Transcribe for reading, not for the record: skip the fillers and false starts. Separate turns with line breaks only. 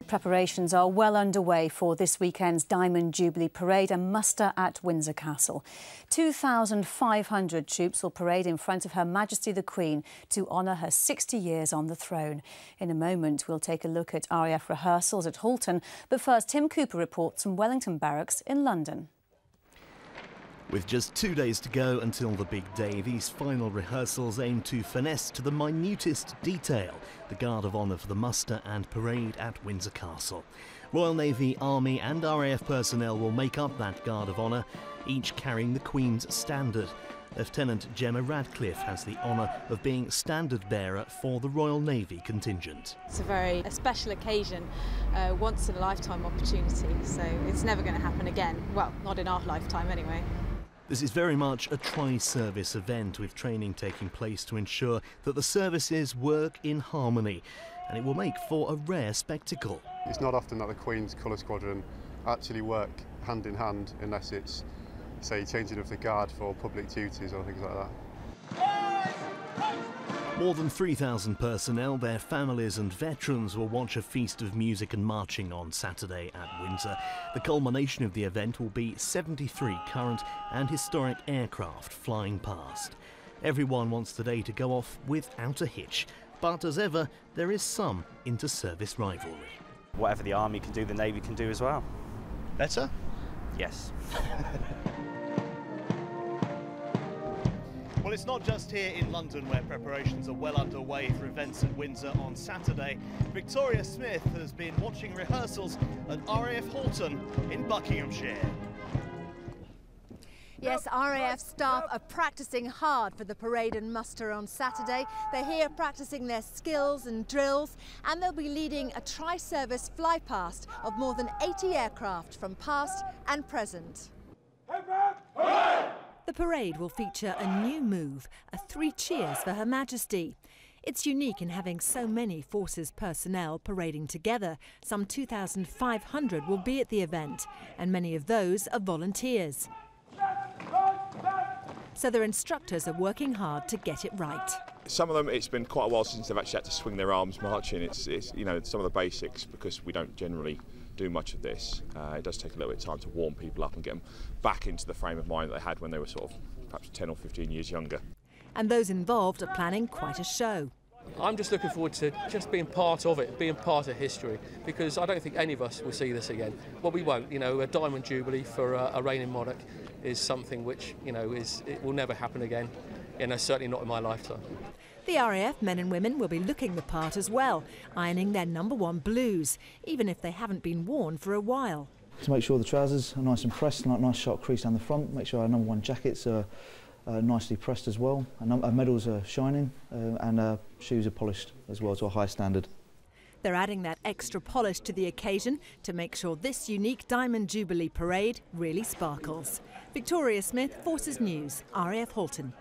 Preparations are well underway for this weekend's Diamond Jubilee Parade and muster at Windsor Castle. 2,500 troops will parade in front of Her Majesty the Queen to honour her 60 years on the throne. In a moment, we'll take a look at RAF rehearsals at Halton, but first, Tim Cooper reports from Wellington Barracks in London.
With just 2 days to go until the big day, these final rehearsals aim to finesse to the minutest detail the Guard of Honour for the muster and parade at Windsor Castle. Royal Navy, Army and RAF personnel will make up that Guard of Honour, each carrying the Queen's standard. Lieutenant Gemma Radcliffe has the honour of being standard bearer for the Royal Navy contingent.
It's a special occasion, once in a lifetime opportunity, so it's never going to happen again. Well, not in our lifetime anyway.
This is very much a tri-service event, with training taking place to ensure that the services work in harmony, and it will make for a rare spectacle.
It's not often that the Queen's Colour Squadron actually work hand in hand, unless it's, say, changing of the guard for public duties or things like that.
More than 3,000 personnel, their families and veterans will watch a feast of music and marching on Saturday at Windsor. The culmination of the event will be 73 current and historic aircraft flying past. Everyone wants the day to go off without a hitch, but as ever, there is some inter-service rivalry.
Whatever the Army can do, the Navy can do as well.
Better?
Yes.
Well, it's not just here in London where preparations are well underway for events at Windsor on Saturday. Victoria Smith has been watching rehearsals at RAF Halton in Buckinghamshire.
Yes, RAF staff are practising hard for the parade and muster on Saturday. They're here practising their skills and drills, and they'll be leading a tri-service flypast of more than 80 aircraft from past and present. The parade will feature a new move, a 3 cheers for Her Majesty. It's unique in having so many forces personnel parading together. Some 2,500 will be at the event, and many of those are volunteers. So their instructors are working hard to get it right.
Some of them, it's been quite a while since they've actually had to swing their arms marching. It's you know, some of the basics, because we don't generally do much of this. It does take a little bit of time to warm people up and get them back into the frame of mind that they had when they were sort of perhaps 10 or 15 years younger. And
those involved are planning quite a show.
I'm just looking forward to just being part of it, being part of history, because I don't think any of us will see this again. Well, we won't. You know, a Diamond Jubilee for a reigning monarch is something which, you know, it will never happen again. You know, certainly not in my lifetime.
The RAF men and women will be looking the part as well, ironing their #1 blues, even if they haven't been worn for a while.
To make sure the trousers are nice and pressed, like nice sharp crease down the front, make sure our #1 jackets are nicely pressed as well, our medals are shining, and our shoes are polished as well to a high standard.
They're adding that extra polish to the occasion to make sure this unique Diamond Jubilee Parade really sparkles. Victoria Smith, Forces News, RAF Halton.